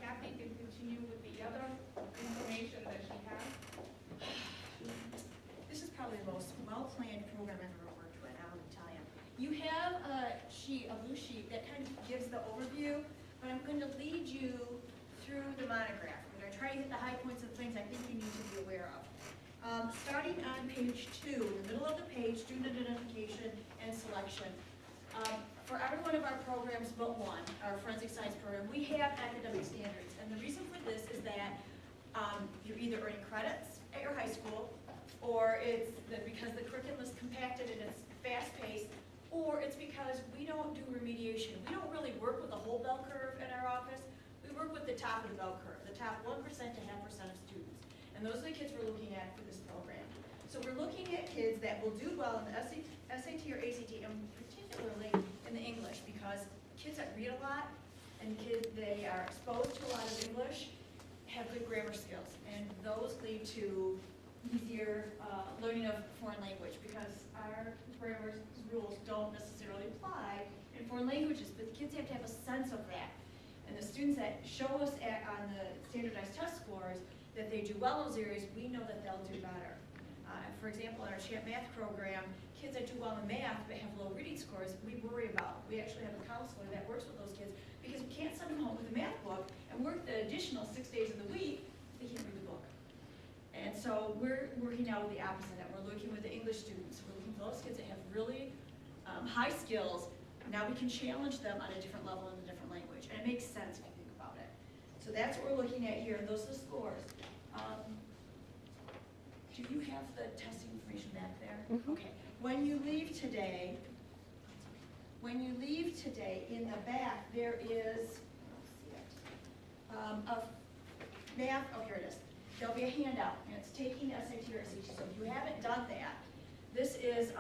Kathee can continue with the other information that she has. This is probably the most well-planned program I've ever worked with, I'll tell you. You have a blue sheet that kind of gives the overview, but I'm going to lead you through the monograph. I'm going to try to hit the high points of things I think you need to be aware of. Starting on page 2, in the middle of the page, student identification and selection. For every one of our programs but one, our forensic science program, we have academic standards. And the reason for this is that you're either earning credits at your high school, or it's because the curriculum is compacted and it's fast-paced, or it's because we don't do remediation. We don't really work with the whole bell curve in our office. We work with the top of the bell curve, the top 1% to 0.5% of students. And those are the kids we're looking at for this program. So we're looking at kids that will do well in the SAT or ACT, and particularly in the English, because kids that read a lot and they are exposed to a lot of English have good grammar skills, and those lead to easier learning of foreign language, because our grammar rules don't necessarily apply in foreign languages, but the kids have to have a sense of that. And the students that show us on the standardized test scores that they do well in those areas, we know that they'll do better. For example, in our CHAMP math program, kids that do well in math but have low reading scores, we worry about. We actually have a counselor that works with those kids, because we can't send them home with a math book and work the additional 6 days of the week if they can't read the book. And so we're working out with the opposite, that we're looking with the English students. We're looking for those kids that have really high skills. Now we can challenge them on a different level in a different language. And it makes sense if you think about it. So that's what we're looking at here, and those are the scores. Do you have the testing information back there? Mm-hmm. Okay. When you leave today, in the back, there is a math, oh, here it is. There'll be a handout, and it's taking SAT or SAT. So if you haven't done that, this is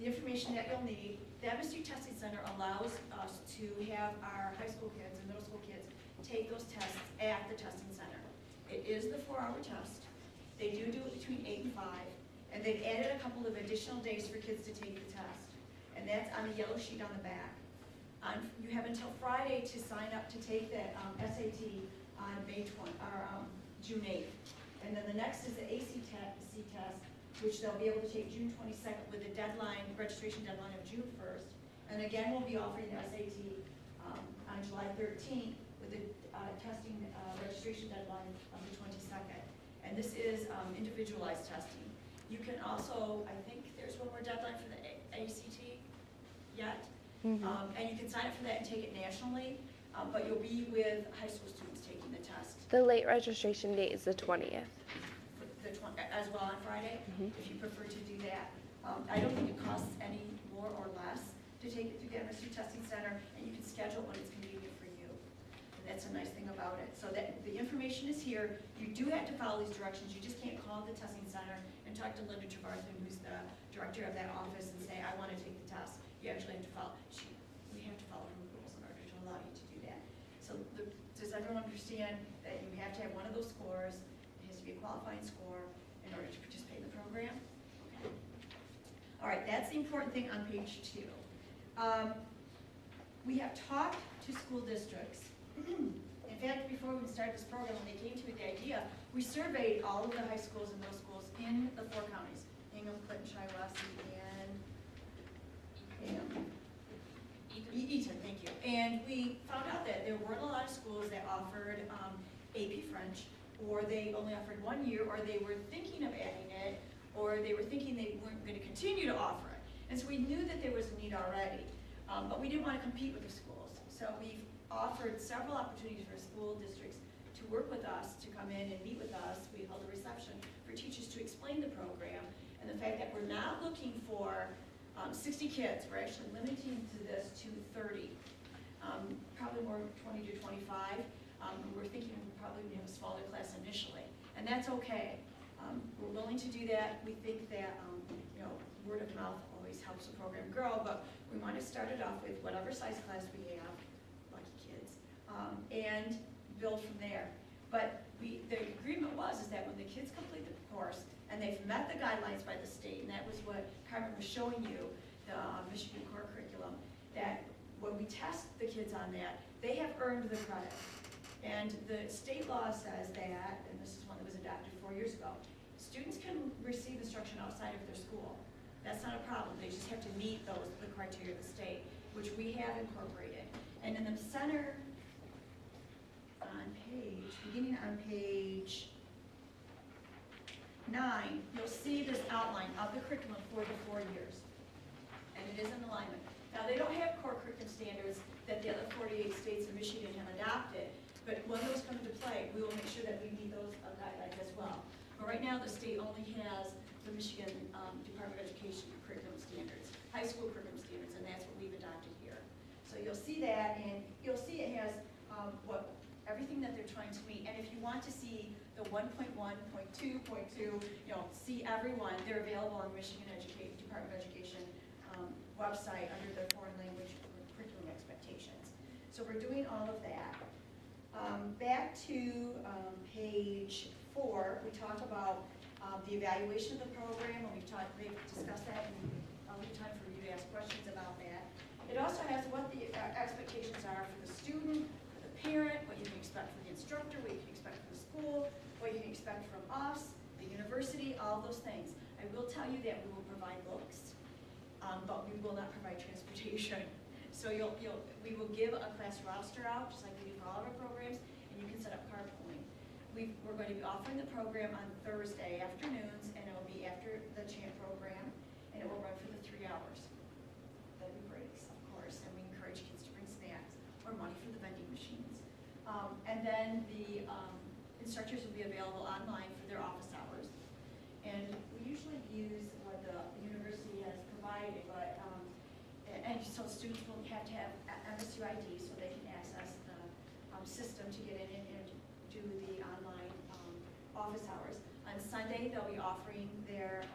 the information that you'll need. The MSU Testing Center allows us to have our high school kids and middle school kids take those tests at the testing center. It is the 4-hour test. They do it between 8 and 5, and they've added a couple of additional days for kids to take the test, and that's on the yellow sheet on the back. You have until Friday to sign up to take that SAT on June 8th, and then the next is the AC test, which they'll be able to take June 22nd with a registration deadline of June 1st, and again we'll be offering the SAT on July 13th with the testing registration deadline of the 22nd. And this is individualized testing. You can also, I think there's one more deadline for the ACT yet. Mm-hmm. And you can sign up for that and take it nationally, but you'll be with high school students taking the test. The late registration date is the 20th. As well on Friday, mm-hmm. If you prefer to do that. I don't think it costs any more or less to take it through the MSU Testing Center, and you can schedule when it's convenient for you. That's a nice thing about it. So that the information is here. You do have to follow these directions. You just can't call the testing center and talk to Linda Trevarthen, who's the director of that office, and say, I want to take the test. You actually have to follow. We have to follow her rules in order to allow you to do that. So does everyone understand that you have to have one of those scores? It has to be a qualifying score in order to participate in the program? Okay. All right, that's the important thing on page 2. We have talked to school districts. In fact, before we started this program, when they came to me with the idea, we surveyed all of the high schools and middle schools in the 4 counties, Hingham, Clinton, Shiawassee, and Eaton, thank you. And we found out that there weren't a lot of schools that offered AP French, or they only offered 1 year, or they were thinking of adding it, or they were thinking they weren't going to continue to offer it. And so we knew that there was a need already, but we didn't want to compete with the schools. So we've offered several opportunities for school districts to work with us, to come in and meet with us. We held a reception for teachers to explain the program, and the fact that we're not looking for 60 kids. We're actually limiting to this to 30, probably more 20 to 25. We're thinking we'll probably have a smaller class initially, and that's okay. We're willing to do that. We think that word of mouth always helps the program grow, but we want to start it off with whatever size class we have, lucky kids, and build from there. But the agreement is that when the kids complete the course and they've met the guidelines by the state, and that was what Carmen was showing you, the Michigan core curriculum, that when we test the kids on that, they have earned the credit. And the state law says that, and this is one that was adopted 4 years ago, students can receive instruction outside of their school. That's not a problem, they just have to meet the criteria of the state, which we have incorporated. And in the center, beginning on page 9, you'll see this outline of the curriculum for the 4 years. And it is in alignment. Now, they don't have core curriculum standards that the other 48 states in Michigan have adopted, but when those come into play, we will make sure that we meet those guidelines as well. But right now, the state only has the Michigan Department of Education curriculum standards, high school curriculum standards, and that's what we've adopted here. So you'll see that, and you'll see it has everything that they're trying to meet. And if you want to see the 1.1, 0.2, 0.2, see everyone, they're available on the Michigan Department of Education website under their foreign language curriculum expectations. So we're doing all of that. Back to page 4, we talked about the evaluation of the program, and we've discussed that, and I'll leave time for you to ask questions about that. It also has what the expectations are for the student, for the parent, what you can expect from the instructor, what you can expect from the school, what you can expect from us, the university, all those things. I will tell you that we will provide books, but we will not provide transportation. So we will give a class roster out, just like we do for all of our programs, and you can set up carpooling. We're going to be offering the program on Thursday afternoons, and it will be after the CHAMP program, and it will run for the 3 hours. There'll be breaks, of course, and we encourage kids to bring snacks or money for the vending machines. And then the instructors will be available online for their office hours. And we usually use what the university has provided, but and so students will have to have MSU ID so they can access the system to get in and do the online office hours. On Sunday, they'll be offering their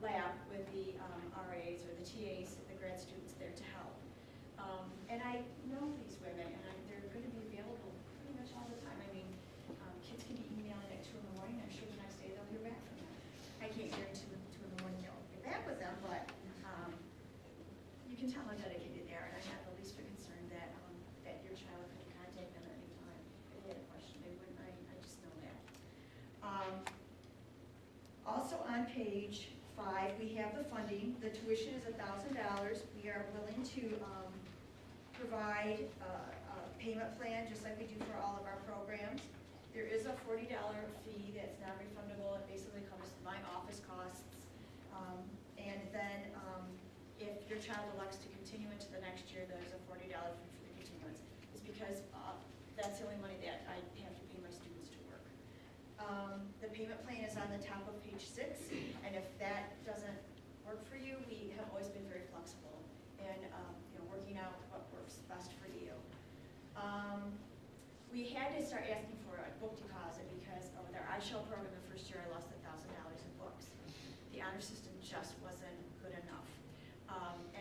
lab with the RAs or the TAs, the grad students there to help. And I know these women, and they're going to be available pretty much all the time. I mean, kids can be emailing at 2 in the morning. I'm sure the next day they'll hear back from them. I can't guarantee 2 in the morning they'll get back with them, but you can tell how dedicated they are, and I'm not the least bit concerned that your child could contact them at any time if they had a question. They wouldn't. I just know that. Also on page 5, we have the funding. The tuition is $1,000. We are willing to provide a payment plan just like we do for all of our programs. There is a $40 fee that's non-refundable. It basically covers my office costs. And then if your child elects to continue into the next year, there's a $40 fee for the continuance. It's because that's the only money that I have to pay my students to work. The payment plan is on the top of page 6, and if that doesn't work for you, we have always been very flexible in working out what works best for you. We had to start asking for a book deposit because with our iShell program the first year, I lost $1,000 in books. The honor system just wasn't good enough.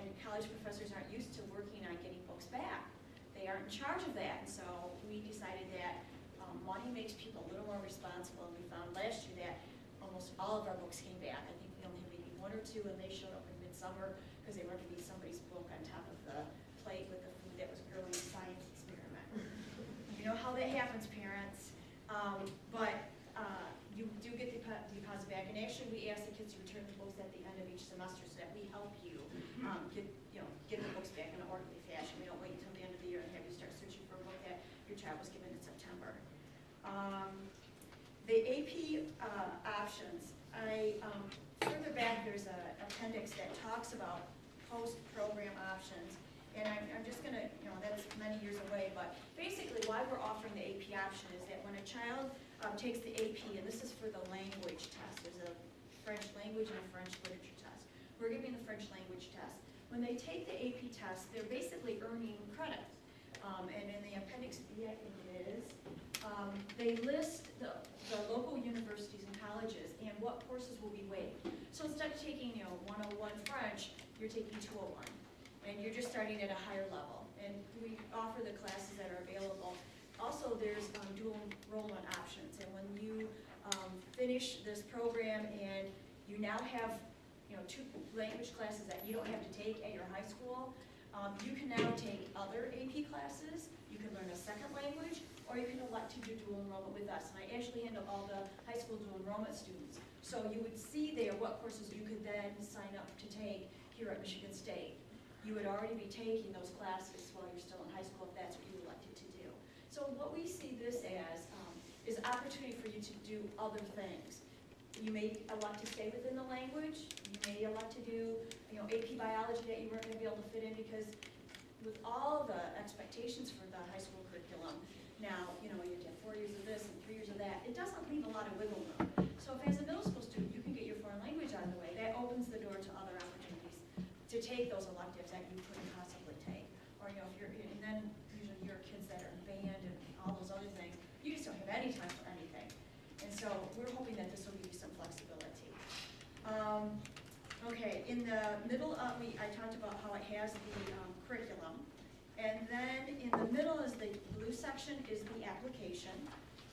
And college professors aren't used to working on getting books back. They aren't in charge of that, and so we decided that money makes people a little more responsible, and we found last year that almost all of our books came back. I think we only had maybe 1 or 2, and they showed up in midsummer because they wanted to be somebody's book on top of the plate with the food that was clearly a science experiment. You know how that happens, parents. But you do get the deposit back, and actually we ask the kids to return the books at the end of each semester so that we help you get the books back in an orderly fashion. We don't wait until the end of the year and have you start searching for a book that your child was given in September. The AP options, further back there's an appendix that talks about post-program options, and I'm just going to, that's many years away, but basically why we're offering the AP option is that when a child takes the AP, and this is for the language test, there's a French language and a French literature test. We're giving the French language test. When they take the AP test, they're basically earning credits. And in the appendix B, I think it is, they list the local universities and colleges and what courses will be waived. So instead of taking 101 French, you're taking 201. And you're just starting at a higher level. And we offer the classes that are available. Also, there's dual enrollment options. And when you finish this program and you now have 2 language classes that you don't have to take at your high school, You can now take other AP classes, you can learn a second language, or you can elect to do dual enrollment with us. And I actually handle all the high school dual enrollment students. So you would see there what courses you could then sign up to take here at Michigan State. You would already be taking those classes while you're still in high school if that's what you elected to do. So what we see this as is opportunity for you to do other things. You may elect to stay within the language. You may elect to do, AP biology that you weren't going to be able to fit in because with all the expectations for the high school curriculum, now, you have to have 4 years of this and 3 years of that. It doesn't leave a lot of wiggle room. So if as a middle school student you can get your foreign language out of the way, that opens the door to other opportunities to take those electives that you couldn't possibly take. Or, if you're, and then usually your kids that are in band and all those other things, you just don't have any time for anything. And so we're hoping that this will give you some flexibility. Okay, in the middle of, I talked about how it has the curriculum. And then in the middle is the blue section is the application.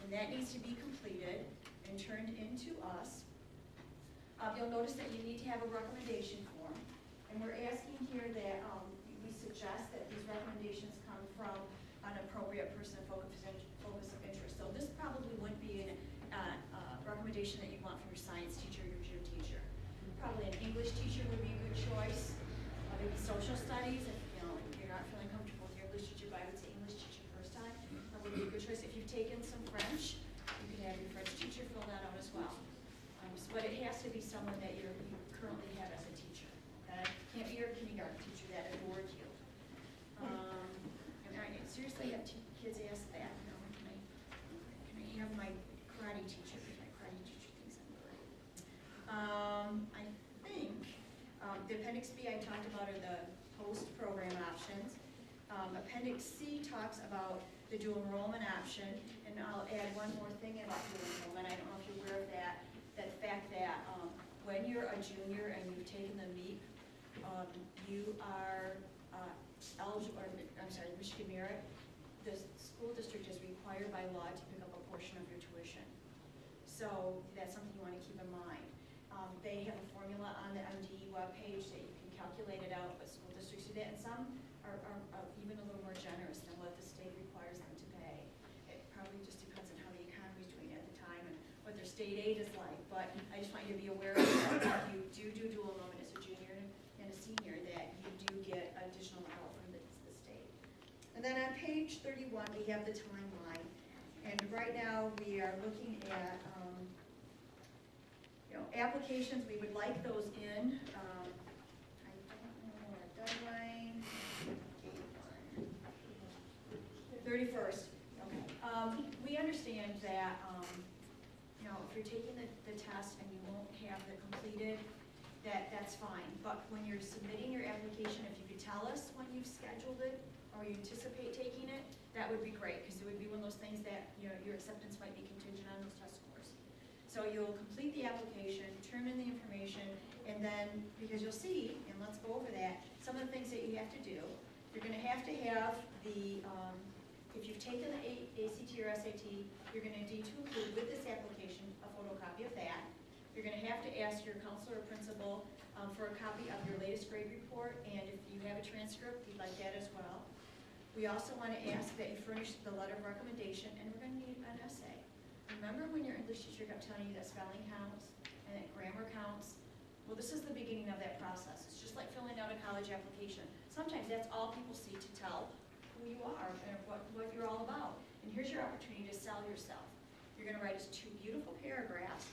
And that needs to be completed and turned into us. You'll notice that you need to have a recommendation form. And we're asking here that we suggest that these recommendations come from an appropriate person of focus of interest. So this probably wouldn't be a recommendation that you want from your science teacher or your gym teacher. Probably an English teacher would be a good choice. Maybe social studies, if you're not feeling comfortable with your English teacher, but I would say English teacher first time. That would be a good choice. If you've taken some French, you can have your French teacher fill that out as well. But it has to be someone that you currently have as a teacher. Okay? Can't be your kindergarten teacher that adored you. And I seriously have kids ask that. Can I have my karate teacher? My karate teacher thinks I'm great. I think the Appendix B I talked about are the post-program options. Appendix C talks about the dual enrollment option, and I'll add one more thing about dual enrollment. I don't know if you're aware of that fact that when you're a junior and you've taken the MEP, you are eligible, Michigan Merit, the school district is required by law to pick up a portion of your tuition. So that's something you want to keep in mind. They have a formula on the MD webpage that you can calculate it out, but school districts do that, and some are even a little more generous than what the state requires them to pay. It probably just depends on how the economy is doing at the time and what their state aid is like, but I just want you to be aware of that if you do dual enrollment as a junior and a senior, that you do get additional help from the state. And then on page 31, we have the timeline, and right now we are looking at applications. We would like those in. I don't know our deadline. 31st. Okay. We understand that if you're taking the test and you won't have it completed, that's fine. But when you're submitting your application, if you could tell us when you've scheduled it or you anticipate taking it, that would be great, because it would be one of those things that your acceptance might be contingent on those test scores. So you'll complete the application, turn in the information, and then, because you'll see, and let's go over that, some of the things that you have to do. You're going to have the, if you've taken the ACT or SAT, you're going to need to include with this application a photocopy of that. You're going to have to ask your counselor or principal for a copy of your latest grade report, and if you have a transcript, we'd like that as well. We also want to ask that you furnish the letter of recommendation, and we're going to need an essay. Remember when your English teacher kept telling you that spelling counts and that grammar counts? Well, this is the beginning of that process. It's just like filling out a college application. Sometimes that's all people see to tell who you are and what you're all about. And here's your opportunity to sell yourself. You're going to write us 2 beautiful paragraphs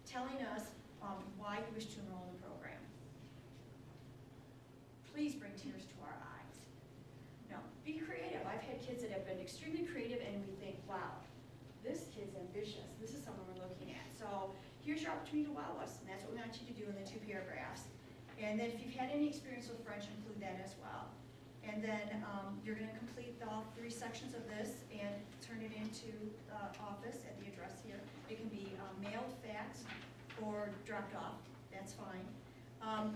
telling us why you wish to enroll in the program. Please bring tears to our eyes. Now, be creative. I've had kids that have been extremely creative, and we think, wow, this kid's ambitious. This is someone we're looking at. So here's your opportunity to wow us, and that's what we want you to do in the 2 paragraphs. And then if you've had any experience with French, include that as well. And then you're going to complete all 3 sections of this and turn it into the office at the address here. It can be mailed, faxed, or dropped off. That's fine.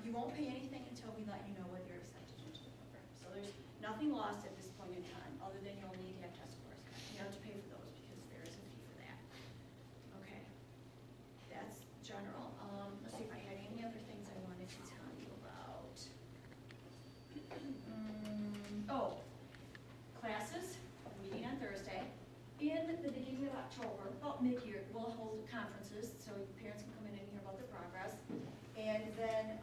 You won't pay anything until we let you know whether you're accepted into the program. So there's nothing lost at this point in time, other than you'll need to have test scores. You have to pay for those because there is a fee for that. Okay, that's general. Let's see if I had any other things I wanted to tell you about. October, about mid-year, we'll hold conferences, so parents can come in and hear about the progress. And then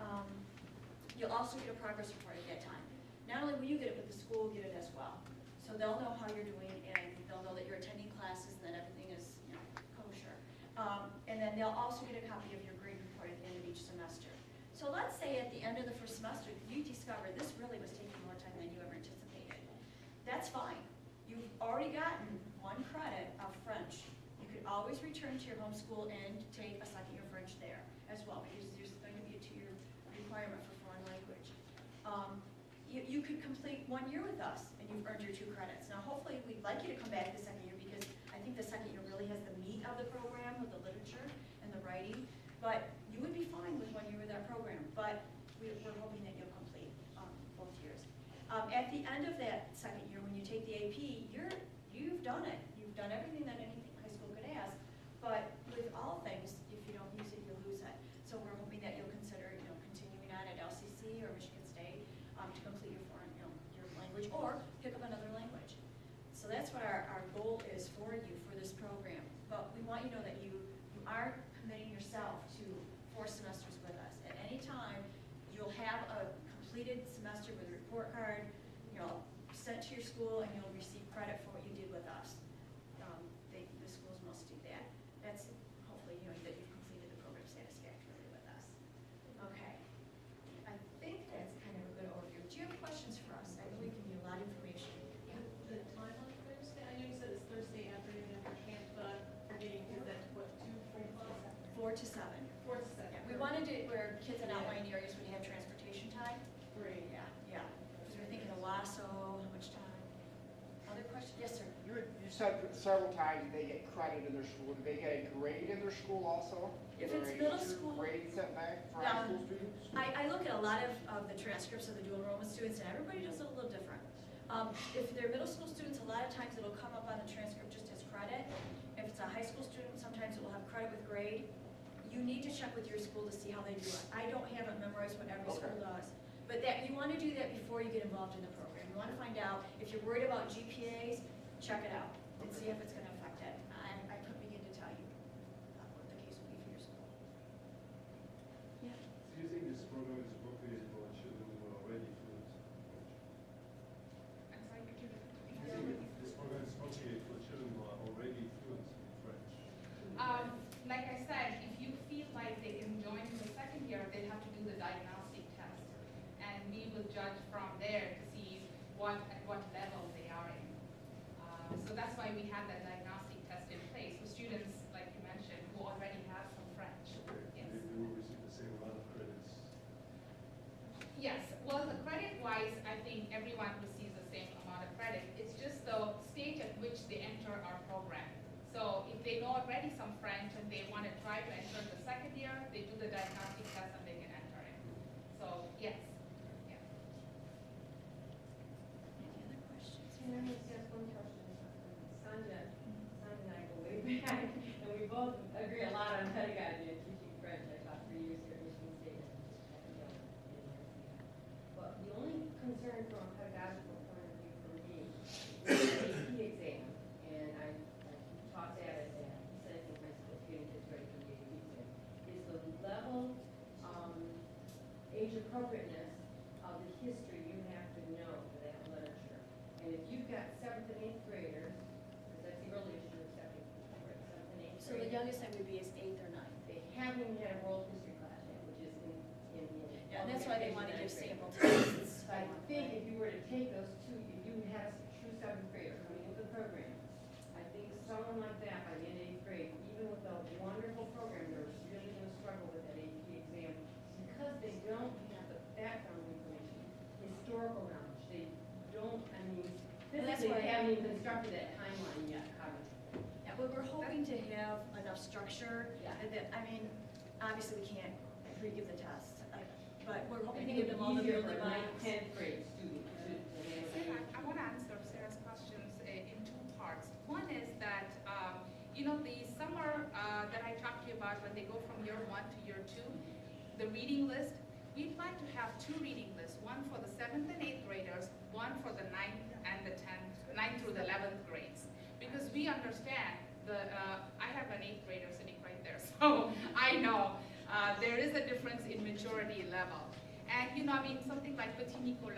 you'll also get a progress report at that time. Not only will you get it, but the school will get it as well. So they'll know how you're doing, and they'll know that you're attending classes, and that everything is, kosher. And then they'll also get a copy of your grade report at the end of each semester. So let's say at the end of the first semester, you discover this really was taking more time than you ever anticipated. That's fine. You've already gotten 1 credit of French. You could always return to your home school and take a second year French there as well, because there's going to be a 2-year requirement for foreign language. You could complete 1 year with us, and you've earned your 2 credits. Now, hopefully, we'd like you to come back the second year, because I think the second year really has the meat of the program with the literature and the writing. But you would be fine with 1 year with that program, but we're hoping that you'll complete both years. At the end of that second year, when you take the AP, you've done it. You've done everything that any high school could ask. But with all things, if you don't use it, you lose it. So we're hoping that you'll consider, continuing on at LCC or Michigan State to complete your foreign, your language, or pick up another language. So that's what our goal is for you for this program. But we want you to know that you are committing yourself to 4 semesters with us. At any time, you'll have a completed semester with a report card, sent to your school, and you'll receive credit for what you did with us. The schools must do that. That's hopefully that you've completed the program satisfactorily with us. Okay. I think that's kind of a good overview. Do you have questions for us? I know we can give you a lot of information. The time on Thursday, I know you said it's Thursday afternoon after camp, but meeting, is that what, 2, 3 o'clock? 4 to 7. 4 to 7. Yeah, we wanted it where kids in outlying areas would have transportation time. Great. Yeah. Because we're thinking of Lasso, how much time? Other questions? Yes, sir. You said several times they get credit in their school. Do they get a grade in their school also? If Is there it's a middle teacher school- grade setback for high school students? I look at a lot of the transcripts of the dual enrollment students, and everybody does it a little different. If they're middle school students, a lot of times it'll come up on the transcript just as credit. If it's a high school student, sometimes it will have credit with grade. You need to check with your school to see how they do it. I don't have it memorized what every school does. But you want to do that before you get involved in the program. You want to find out, if you're worried about GPAs, check it out and see if it's going to affect it. I couldn't begin to tell you what the case will be for your school. Yeah. Do you think this program is appropriate for children who are already fluent? I'm sorry, could you repeat? Do you think this program is appropriate for children who are already fluent in French? Like I said, if you feel like they can join in the second year, they have to do the diagnostic test. And we will judge from there to see at what level they are in. So that's why we have that diagnostic test in place for students, like you mentioned, who already have some French. Yes. They will receive the same amount of credits. Yes, well, the credit-wise, I think everyone receives the same amount of credit. It's just the stage at which they enter our program. So if they know already some French and they want to try to enter the second year, they do the diagnostic test and they can enter it. So, yes. Yeah. Any other questions? Can I just ask one question? Sandra and I go way back, and we both agree a lot on pedagogy and teaching French. I taught 3 years here at Michigan State and but the only concern from a pedagogical point of view for me is the AP exam, and I taught that at Seneca High School, getting kids ready for the AP exam, is the level, age appropriateness of the history you have to know for that literature. And if you've got 7th and 8th graders, because that's the earliest you're accepting, 7th and 8th So the graders, youngest that would be is 8th or 9th. they haven't even had a world history class yet, which is in. Yeah, and that's why they want to give sample So tests. I think if you were to take those two, if you had a true 7th grader coming into the program, I think someone like that by the end of 8th grade, even with a wonderful program, they're really going to struggle with that AP exam because they don't have the background information, historical knowledge. They don't, that's physically why- they haven't even constructed that timeline yet, cognitively. Yeah, but we're hoping to have enough structure. Yeah. And that, obviously we can't re-give the test, but we're I hoping to think give it'd them all be the easier building for a blocks. 10th grade student to handle Sarah, that. I want to answer Sarah's questions in 2 parts. One is that, the summer that I talked to you about when they go from year 1 to year 2, the reading list, we plan to have 2 reading lists, one for the 7th and 8th graders, one for the 9th and the 10th, 9th through the 11th grades. Because we understand I have an 8th grader sitting right there, so I know there is a difference in maturity level. And I mean, something like Petit Nicolas,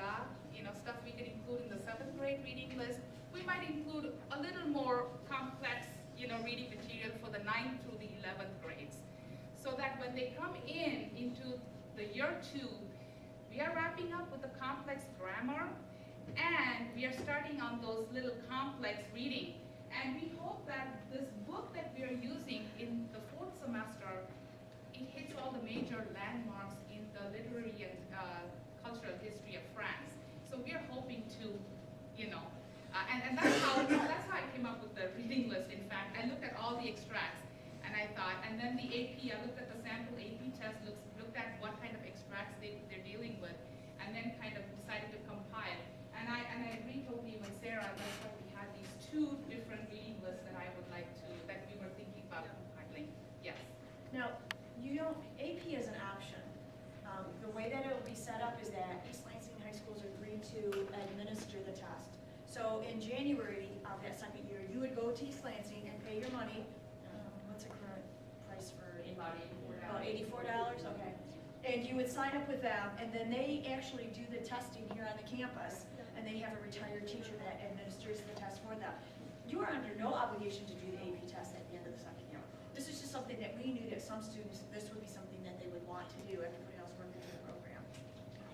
stuff we could include in the 7th grade reading list, we might include a little more complex, reading material for the 9th through the 11th grades. So that when they come into the year 2, we are wrapping up with the complex grammar, and we are starting on those little complex reading. And we hope that this book that we are using in the 4th semester, it hits all the major landmarks in the literary and cultural history of France. So we are hoping to, and that's how I came up with the reading list. In fact, I looked at all the extracts, and I thought, and then the AP, I looked at the sample AP test, looked at what kind of extracts they're dealing with, and then kind of decided to compile. And I agree totally with Sarah. That's why we had these 2 different reading lists that that we were thinking about compiling. Yes. Now, AP is an option. The way that it will be set up is that East Lansing High Schools agreed to administer the test. So in January of that second year, you would go to East Lansing and pay your money. What's the current price for? About $84. About $84, okay. And you would sign up with them, and then they actually do the testing here on the campus, and they have a retired teacher that administers the test for them. You are under no obligation to do the AP test at the end of the second year. This is just something that we knew that some students, this would be something that they would want to do, everybody else working through the program.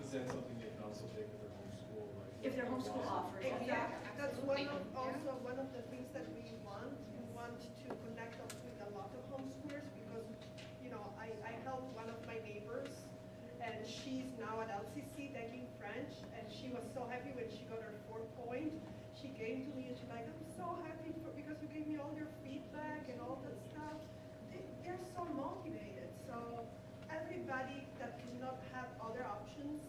Is that something they can also take if they're homeschool? If their homeschool offers it. Yeah, That's absolutely. one of the things that we want. We want to connect us with a lot of homeschoolers because, I help one of my neighbors, and she's now at LCC taking French, and she was so happy when she got her 4 point. She came to me and she's like, I'm so happy because you gave me all your feedback and all that stuff. They're so motivated. So everybody that cannot have other options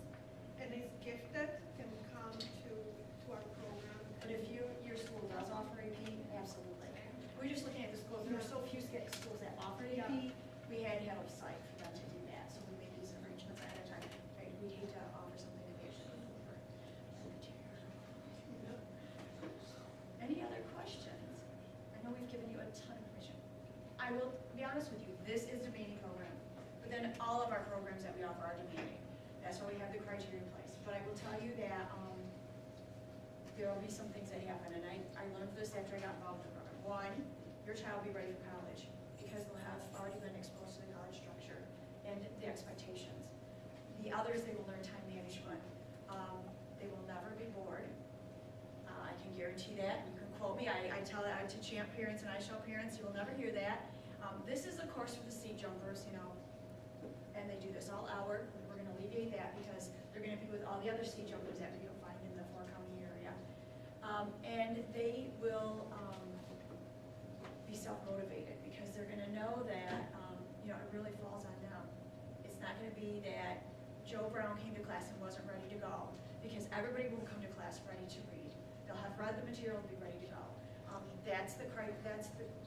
and is gifted can come to our program. But if your school does offer AP, absolutely. We're just looking at the schools, there are so few schools that offer AP, we had to have a site for them to do that, so we made these arrangements ahead of time. Right, we'd hate to offer something that we actually didn't offer. Any other questions? I know we've given you a ton of information. I will be honest with you, this is demanding program, but then all of our programs that we offer are demanding. That's why we have the criteria in place. But I will tell you that there will be some things that happen, and I learned this after I got involved in the program. One, your child will be ready for college because they'll have already been exposed to the college structure and the expectations. The others, they will learn time management. They will never be bored. I can guarantee that. You can quote me. I tell that to champ parents and I show parents. You will never hear that. This is a course for the seat jumpers, and they do this all hour. We're going to alleviate that because they're going to be with all the other seat jumpers that we don't find in the Fort County area. And they will be self-motivated because they're going to know that it really falls on them. It's not going to be that Joe Brown came to class and wasn't ready to go because everybody will come to class ready to read. They'll have read the material and be ready to go. That's the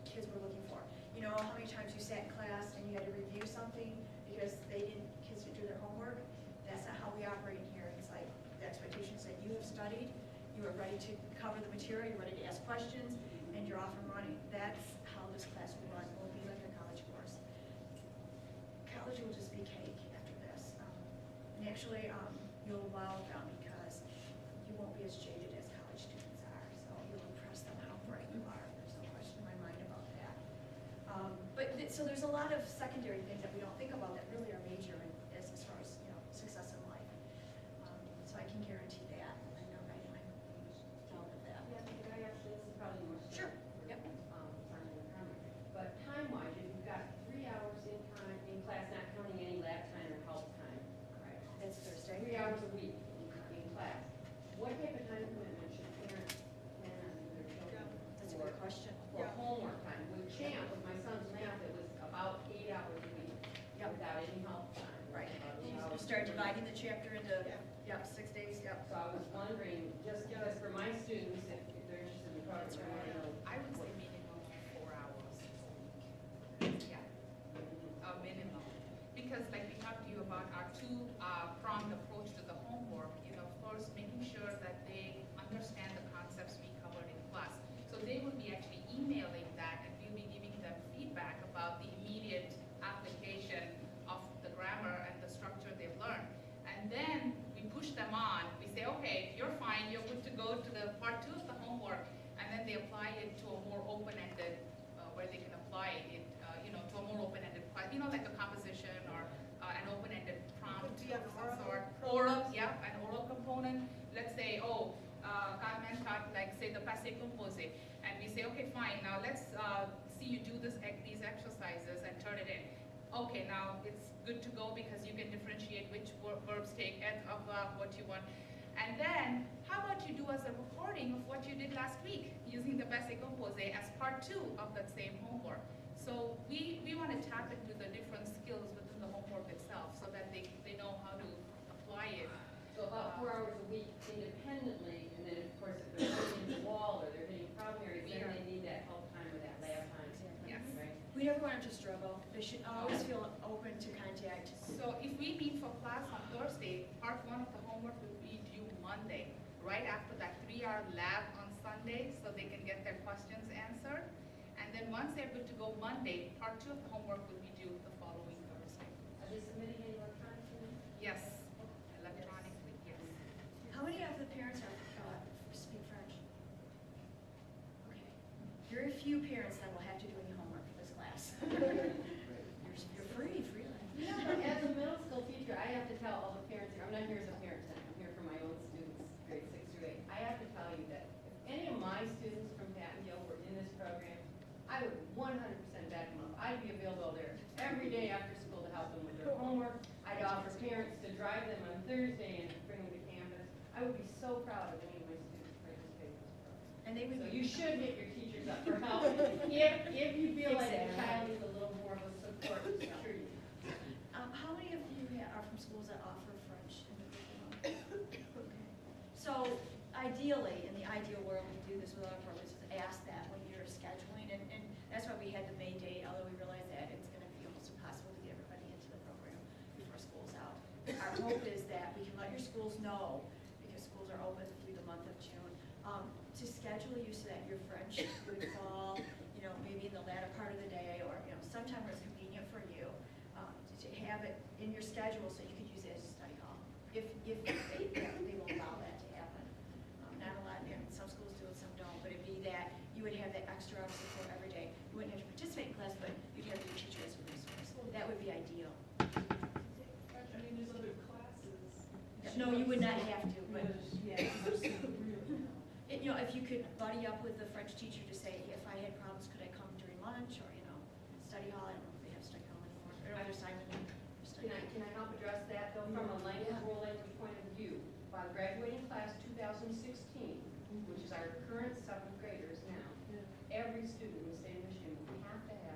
kids we're looking for. You know how many times you sat in class and you had to review something because kids didn't do their homework? That's not how we operate in here. It's like the expectation is that you have studied, you are ready to cover the material, you're ready to ask questions, and you're off and running. That's how this class will run. It won't be like a college course. College will just be cake after this. And actually, you'll wow them because you won't be as jaded as college students are. So you'll impress them how bright you are. There's no question in my mind about that. So there's a lot of secondary things that we don't think about that really are major as far as success in life. So I can guarantee that. I know I'm down with that. Yeah, can I ask, this is probably more. Sure. Yep. But time-wise, if you've got 3 hours in class, not counting any lab time or help time, correct? It's Thursday. 3 hours a week in class. What type of time commitment should parents plan on with their children? That's a good question. For homework time. With CHAMP, with my son's math, it was about 8 hours a week Yep. without any help time. Right. About 8 You hours. start dividing the chapter into 6 days. Yep. So I was wondering, just because for my students, if they're interested in the program, That's I want to know. I would say minimum 4 hours a week. Yeah, a minimum. Because like we talked to you about our two-pronged approach to the homework, first making sure that they understand the concepts we covered in class. So they will be actually emailing that and we of some sort. Oral, yeah, an oral component. Let's say, Carmen taught, like, say, the passé composé. And we say, okay, fine, now let's see you do these exercises and turn it in. Okay, now it's good to go because you can differentiate which verbs take of what you want. And then, how about you do as a recording of what you did last week using the passé composé as part 2 of that same homework. So we want to tap into the different skills within the homework itself so that they know how to apply it. So about 4 hours a week independently, and then of course if they're hitting the wall or they're hitting problem areas, then they need that help time or that lab time. Yes. Right? We never want them to struggle. They should always feel open to contact. So if we meet for class on Thursday, part 1 of the homework will be due Monday, right after that 3-hour lab on Sunday, so they can get their questions answered. And then once they're good to go Monday, part 2 of the homework will be due the following Thursday. Are they submitting it electronically? Yes, electronically, yes. How many of the parents speak French? Okay. Very few parents that will have to do any homework for this class. You're free. Yeah, but as a middle school teacher, I have to tell all the parents here, I'm not here as a parent tonight, I'm here for my own students, grades 6 through 8. I have to tell you that if any of my students from Pattonville were in this program, I would 100% back them up. I'd be available there every day after school to help them with their homework. I'd offer parents to drive them on Thursday and bring them to campus. I would be so proud of any of my students participating in this program. And they would So be. you should hit your teachers up for help. If you feel like the child needs a little more of a support, sure you do. How many of you are from schools that offer French in the curriculum? Okay. So ideally, in the ideal world, we do this with other programs, is ask that when you're scheduling, and that's why we had the May date, although we realize that it's gonna be almost impossible to get everybody into the program before school's out. Our hope is that we can let your schools know, because schools are open through the month of June, to schedule you so that your French would fall, maybe in the latter part of the day, or, sometime where it's convenient for you, to have it in your schedule so you could use it as a study hall, if they will allow that to happen. Not a lot, some schools do it, some don't, but it'd be that you would have that extra support every day. You wouldn't have to participate in class, but you'd have your teacher as a resource. That would be ideal. I mean, there's other classes. No, you would not have to, but, Yeah. if you could buddy up with the French teacher to say, if I had problems, could I come during lunch, or, study hall, I don't know if they have study hall anymore, or other assignment. Can I help address that though, from a language, world language point of view? By graduating class 2016, which is our current 7th graders now, every student in the state of Michigan will have to have